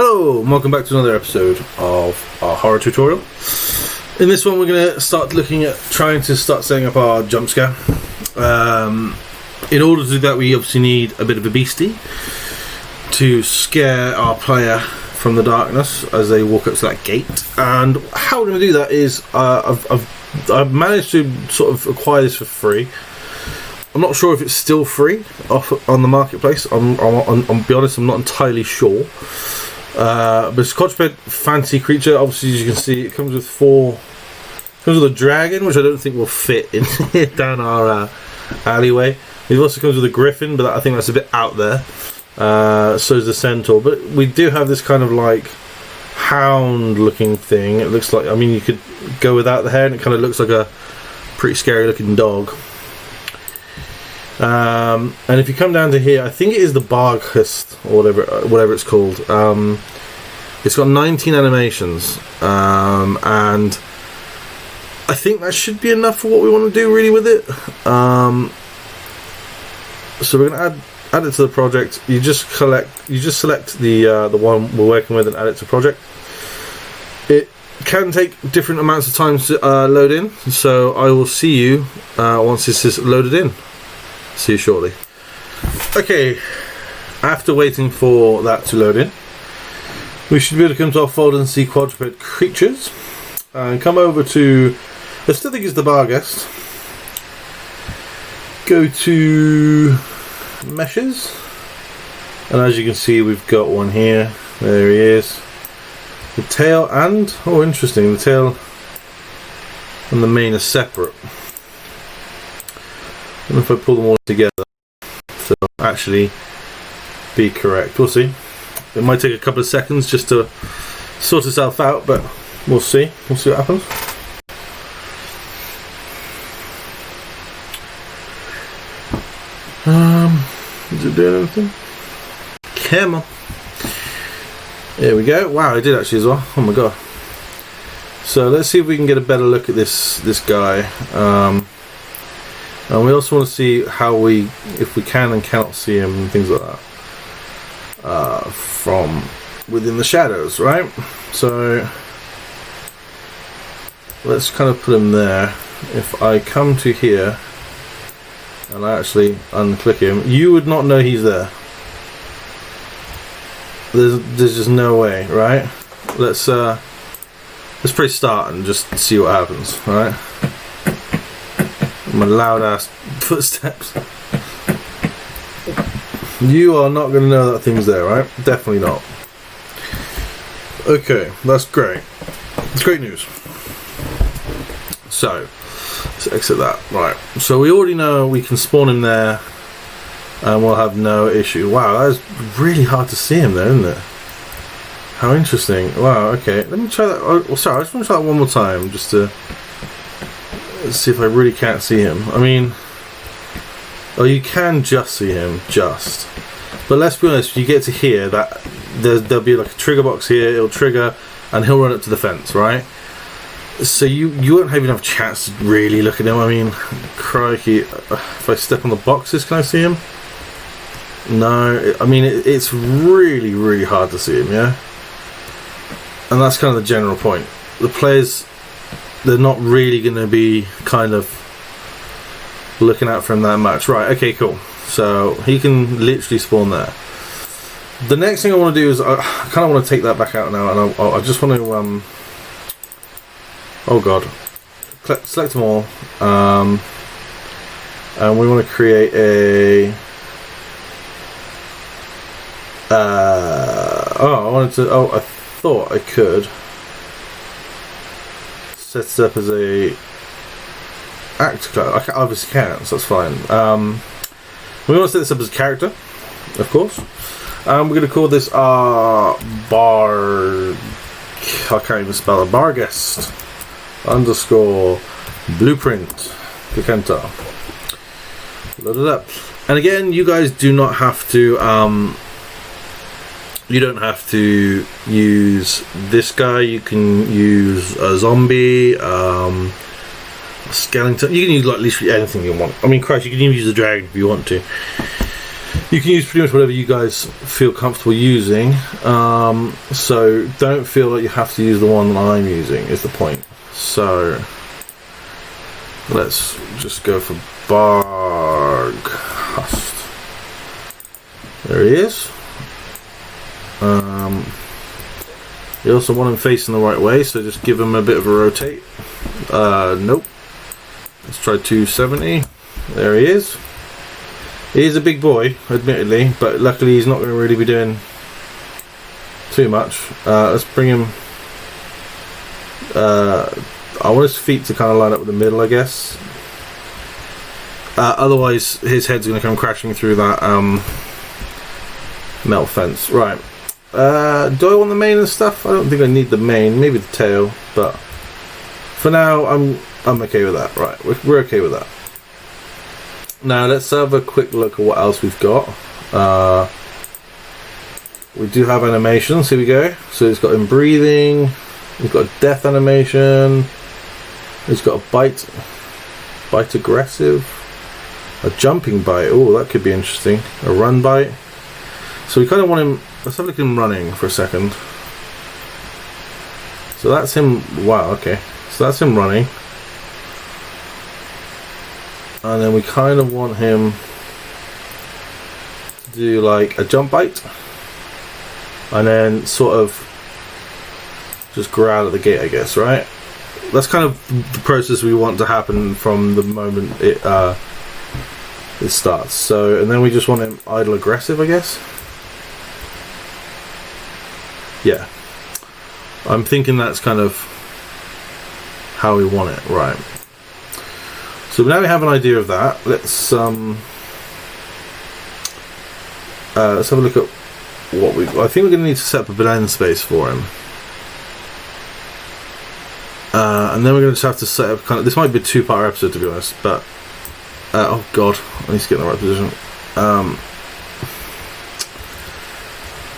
Hello and welcome back to another episode of our horror tutorial. In this one we're going to start looking at trying to start setting up our jump scare. In order to do that we obviously need a bit of a beastie to scare our player from the darkness as they walk up to that gate. And how we're going to do that is I've managed to sort of acquire this for free. I'm not sure if it's still free off on the marketplace. I'll be honest, I'm not entirely sure. But it's a quadruped fantasy creature. Obviously, as you can see, it comes with a dragon, which I don't think will fit in down our alleyway. It also comes with a griffin, but I think that's a bit out there. So is the centaur. But we do have this kind of like hound-looking thing. It looks like, I mean, you could go without the hair, and it kind of looks like a pretty scary-looking dog. And if you come down to here, I think it is the Barghest or whatever it's called. It's got 19 animations, and I think that should be enough for what we want to do really with it. So we're going to add it to the project. You just select the one we're working with and add it to project. It can take different amounts of time to load in, so I will see you once this is loaded in. See you shortly. Okay, after waiting for that to load in, we should be able to come to our folder and see quadruped creatures and come over to, I still think it's the Barghest. Go to meshes, and as you can see we've got one here. There he is. The tail and, oh interesting, the tail and the mane are separate. I don't know if I pull them all together so actually be correct. We'll see. It might take a couple of seconds just to sort itself out, but we'll see. We'll see what happens. Is it doing anything? Come on. There we go. Wow, I did actually as well. Oh my god. So let's see if we can get a better look at this guy. And we also want to see if we can and cannot see him and things like that from within the shadows, right? So let's kind of put him there. If I come to here and I actually unclick him, you would not know he's there. There's just no way, right? Let's press start and just see what happens, right? My loud ass footsteps. You are not going to know that thing's there, right? Definitely not. Okay, that's great. It's great news. So, let's exit that. Right, so we already know we can spawn him there and we'll have no issue. Wow, that is really hard to see him there, isn't it? How interesting. Wow, okay. Let me try that. Oh, sorry, I just want to try that one more time just to see if I really can't see him. I mean, oh, you can just see him, but let's be honest, when you get to here, that there'll be like a trigger box here, it'll trigger and he'll run up to the fence, right? So you won't have enough chance to really look at him. I mean, crikey, if I step on the boxes, can I see him? No, I mean, it's really, really hard to see him, yeah? And that's kind of the general point. The players, they're not really going to be kind of looking out for him that much. Right, okay, cool. So he can literally spawn there. The next thing I want to do is I kind of want to take that back out now, and I just want to oh god, select them all, and we want to create a I thought I could set it up as a actor class. I obviously can't, so that's fine. We want to set this up as a character, of course. We're going to call this I can't even spell it. Barghest _ blueprint Picanta. Load it up. And again, you guys do not have to you don't have to use this guy. You can use a zombie, a skeleton. You can use like literally anything you want. I mean, Christ, you can even use a dragon if you want to. You can use pretty much whatever you guys feel comfortable using. So don't feel like you have to use the one that I'm using, is the point. So let's just go for Barghast. There he is. You also want him facing the right way, so just give him a bit of a rotate. Nope. Let's try 270. There he is. He is a big boy, admittedly, but luckily he's not going to really be doing too much. Let's bring him. I want his feet to kind of line up with the middle, I guess. Otherwise, his head's going to come crashing through that metal fence. Right. Do I want the mane and stuff? I don't think I need the mane. Maybe the tail, but for now, I'm okay with that. Right, we're okay with that. Now let's have a quick look at what else we've got. We do have animations. Here we go. So it's got him breathing. We've got a death animation. He's got a bite aggressive, a jumping bite. Oh, that could be interesting. A run bite. So we kind of want him. Let's have a look at him running for a second. So that's him. Wow. Okay. So that's him running. And then we kind of want him to do like a jump bite, and then sort of just growl at the gate, I guess, right? That's kind of the process we want to happen from the moment it starts. So, and then we just want him idle aggressive, I guess. Yeah, I'm thinking that's kind of how we want it, right? So now we have an idea of that. Let's have a look at what we. I think we're going to need to set up a blend space for him, and then we're going to just have to set up kind of. This might be a two-part episode, to be honest, but oh god, I need to get in the right position.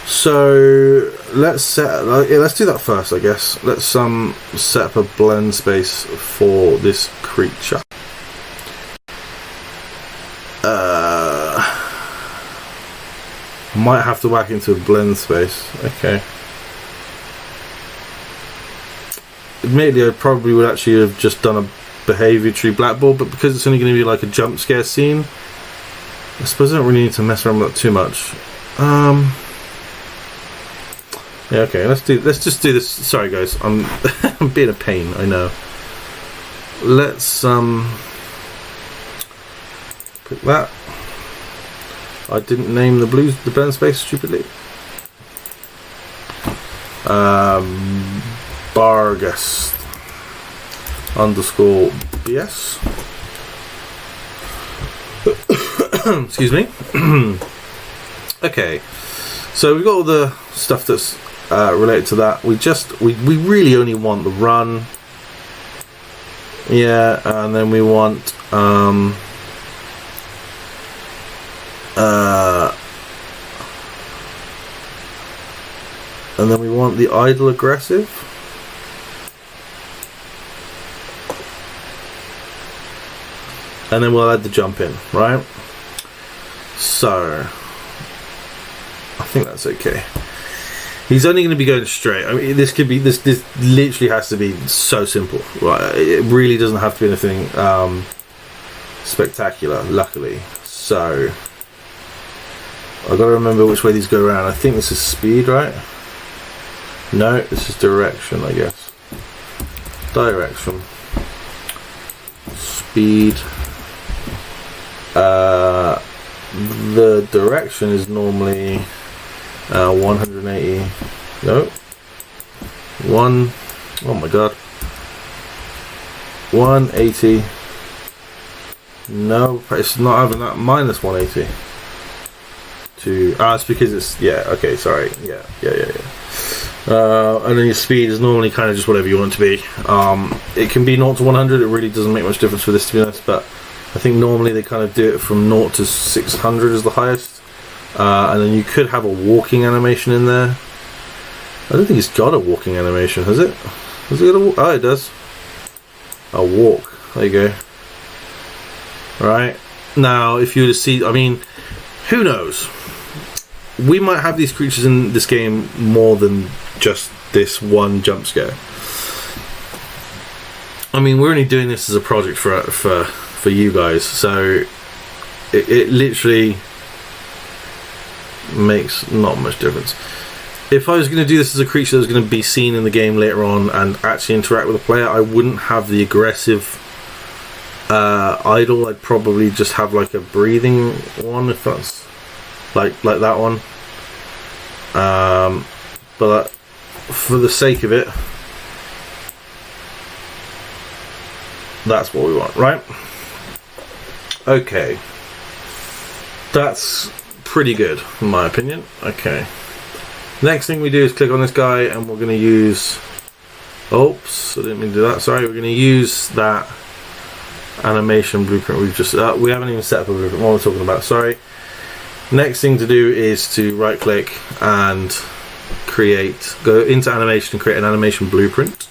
So let's let's do that first, I guess. Let's set up a blend space for this creature. Might have to whack into a blend space. Okay. Admittedly, I probably would actually have just done a behavior tree blackboard, but because it's only going to be like a jump scare scene, I suppose I don't really need to mess around with that too much. Yeah, okay. Let's just do this. Sorry, guys. I'm being a pain. I know. Let's pick that. I didn't name the blend space stupidly. Barghast _ BS. Excuse me. Okay, so we've got all the stuff that's related to that. We really only want the run. Yeah, and then we want and then we want the idle aggressive. And then we'll add the jump in, right? So I think that's okay. He's only going to be going straight. I mean, this literally has to be so simple, right? It really doesn't have to be anything spectacular, luckily. So I've got to remember which way these go around. I think this is speed, right? No, this is direction, I guess. Direction. Speed. The direction is normally 180. No. Oh my god. 180. No, it's not having that. Minus 180. It's because it's, yeah, okay, sorry. Yeah. And then your speed is normally kind of just whatever you want it to be. It can be 0 to 100. It really doesn't make much difference for this, to be honest, but I think normally they kind of do it from 0 to 600 is the highest. And then you could have a walking animation in there. I don't think it's got a walking animation, has it? Has it got a walk? Oh, it does. A walk. There you go. Right. Now, if you were to see, I mean, who knows? We might have these creatures in this game more than just this one jump scare. I mean, we're only doing this as a project for you guys, so it literally makes not much difference. If I was going to do this as a creature that was going to be seen in the game later on and actually interact with the player, I wouldn't have the aggressive idle. I'd probably just have like a breathing one, if that's like that one. But for the sake of it, that's what we want, right? Okay, that's pretty good in my opinion. Okay, next thing we do is click on this guy, and we're going to use, oops, I didn't mean to do that, sorry. We're going to use that animation blueprint we've just we haven't even set up a blueprint. What am I talking about? Sorry. Next thing to do is to right click and go into animation and create an animation blueprint.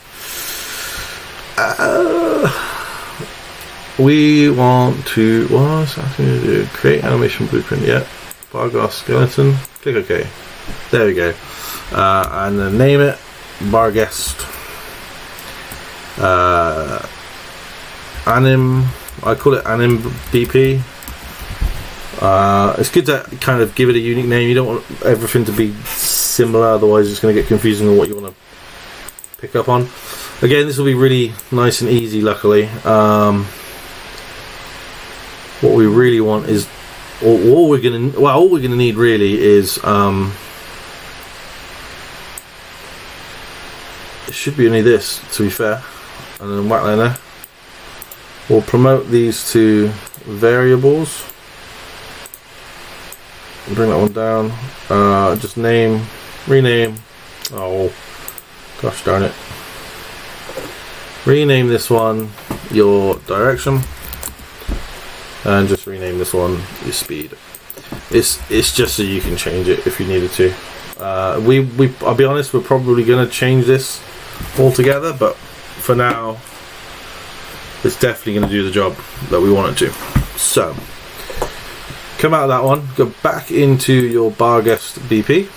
We want to, what's that going to do? Create animation blueprint. Yeah, Bargoth skeleton. Click OK. There we go. And then name it Barguest Anim. I call it Anim BP. It's good to kind of give it a unique name. You don't want everything to be similar, otherwise it's going to get confusing on what you want to pick up on. Again, this will be really nice and easy, luckily. What we really want is, all we're gonna need really is it should be only this, to be fair, and then whack that in there. We'll promote these to variables. Bring that one down. Just rename. Oh, gosh darn it. Rename this one your direction, and just rename this one your speed. It's just so you can change it if you needed to. I'll be honest, we're probably going to change this altogether, but for now, it's definitely going to do the job that we want it to. So, come out of that one, go back into your Barguest BP,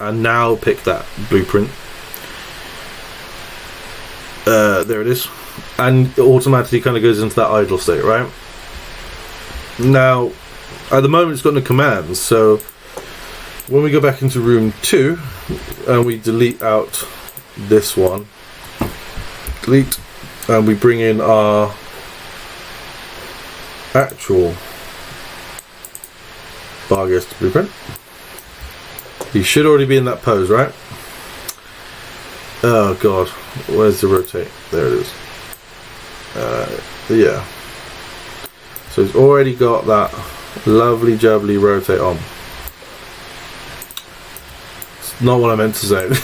and now pick that blueprint. There it is, and it automatically kind of goes into that idle state, right? Now, at the moment it's got no commands, so when we go back into room 2 and we delete out this one, and we bring in our actual Barguest blueprint, he should already be in that pose, right? Oh god, where's the rotate? There it is. Yeah. So it's already got that lovely jubbly rotate on. It's not what I meant to say.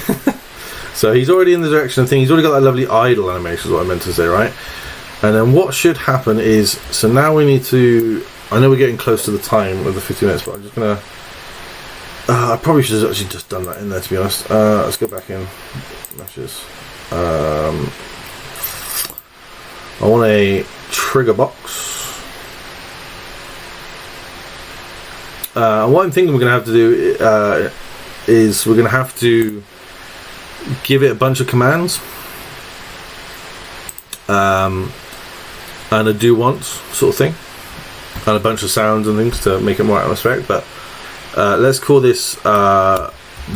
So he's already in the direction of things. He's already got that lovely idle animation, is what I meant to say, right? And then what should happen is, so now we need to, I know we're getting close to the time of the 50 minutes, but I'm just going to, I probably should have actually just done that in there, to be honest. Let's go back in. Meshes. I want a trigger box. What I'm thinking we're going to have to do is we're going to have to give it a bunch of commands and a do once sort of thing, and a bunch of sounds and things to make it more atmospheric. But let's call this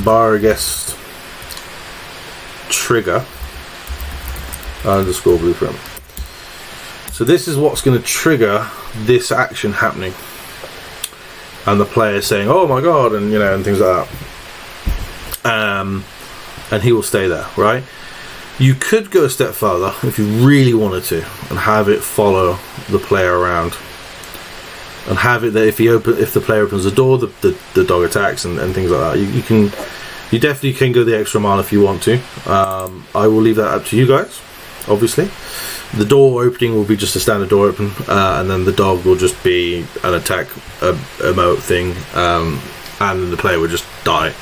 Barguest trigger underscore blueprint. So this is what's going to trigger this action happening, and the player saying, "Oh my god," and and things like that. And he will stay there, right? You could go a step further if you really wanted to, and have it follow the player around, and have it that if the player opens the door, the dog attacks and things like that. You definitely can go the extra mile if you want to. I will leave that up to you guys. Obviously, the door opening will be just a standard door open, and then the dog will just be an attack emote thing, and then the player will just die.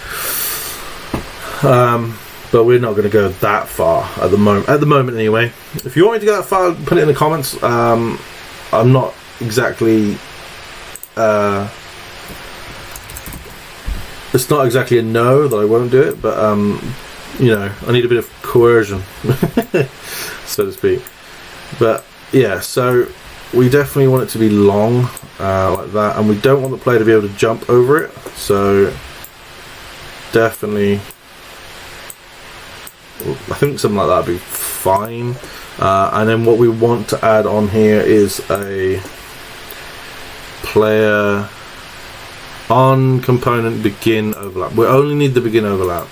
But we're not going to go that far at the moment. At the moment, anyway. If you want me to go that far, put it in the comments. I'm not exactly it's not exactly a no that I won't do it, but you know, I need a bit of coercion, so to speak. But yeah, so we definitely want it to be long, like that, and we don't want the player to be able to jump over it, so definitely I think something like that would be fine. And then what we want to add on here is a player on component begin overlap. We only need the begin overlap.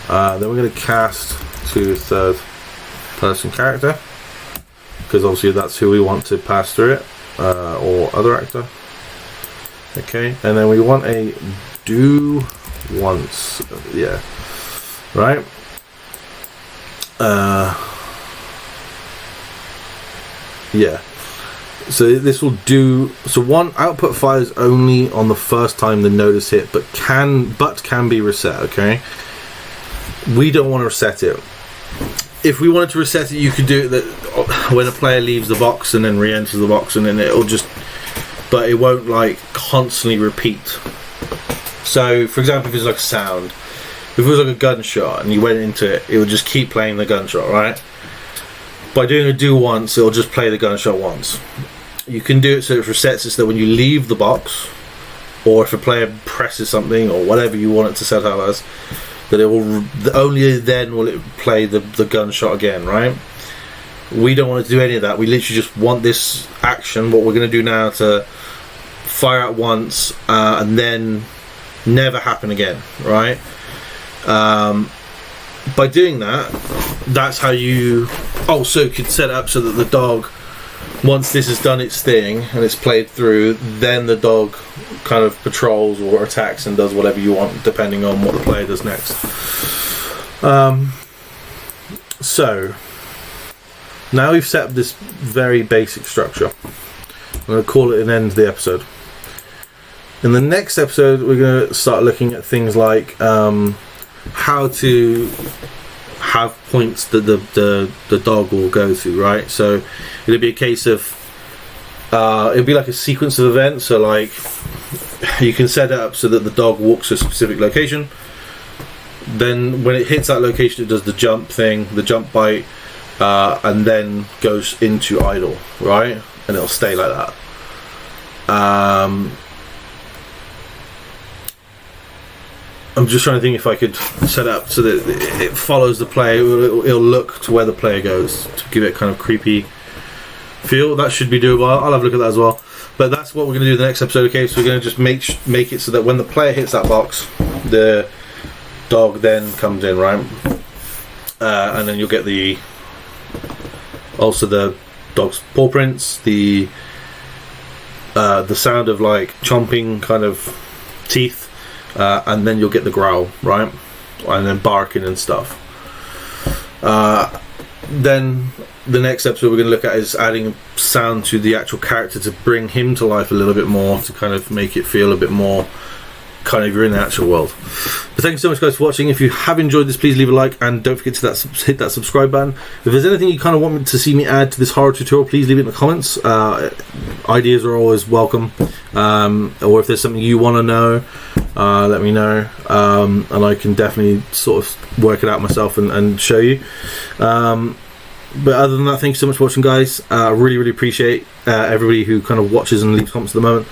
Then we're going to cast to third person character, because obviously that's who we want to pass through it, or other actor. Okay, and then we want a do once, yeah, right. Yeah, so this will do, so one output fires only on the first time the node is hit, but can be reset. Okay, we don't want to reset it. If we wanted to reset it, you could do it that when a player leaves the box and then re-enters the box, and then it'll just, but it won't like constantly repeat. So for example, if it's like a sound, if it was like a gunshot and you went into it, it would just keep playing the gunshot, right? By doing a do once, it'll just play the gunshot once. You can do it so it resets it so that when you leave the box, or if a player presses something or whatever you want it to set up as, that it will only then will it play the gunshot again, right? We don't want to do any of that. We literally just want this action, what we're going to do now, to fire out once and then never happen again, right? By doing that, that's how you also could set up so that the dog, once this has done its thing and it's played through, then the dog kind of patrols or attacks and does whatever you want depending on what the player does next. So now we've set up this very basic structure. I'm going to call it an end to the episode. In the next episode, we're going to start looking at things like how to have points that the dog will go to, right? So it'll be a case of it'll be like a sequence of events. So like you can set it up so that the dog walks to a specific location, then when it hits that location it does the jump thing, the jump bite, and then goes into idle, right? And it'll stay like that. I'm just trying to think if I could set up so that it follows the player. It'll look to where the player goes to give it kind of creepy feel. That should be doable. I'll have a look at that as well. But that's what we're going to do in the next episode. Okay, so we're going to just make it so that when the player hits that box, the dog then comes in, right? And then you'll get also the dog's paw prints, the sound of like chomping kind of teeth. And then you'll get the growl, right? And then barking and stuff. Then the next episode we're going to look at is adding sound to the actual character to bring him to life a little bit more, to kind of make it feel a bit more kind of you're in the actual world. But thank you so much guys for watching. If you have enjoyed this, please leave a like and don't forget to hit that subscribe button. If there's anything you kind of want me to see me add to this horror tutorial, please leave it in the comments. Ideas are always welcome, or if there's something you want to know, let me know, and I can definitely sort of work it out myself and show you. But other than that, thank you so much for watching guys. I really appreciate everybody who kind of watches and leaves comments at the moment.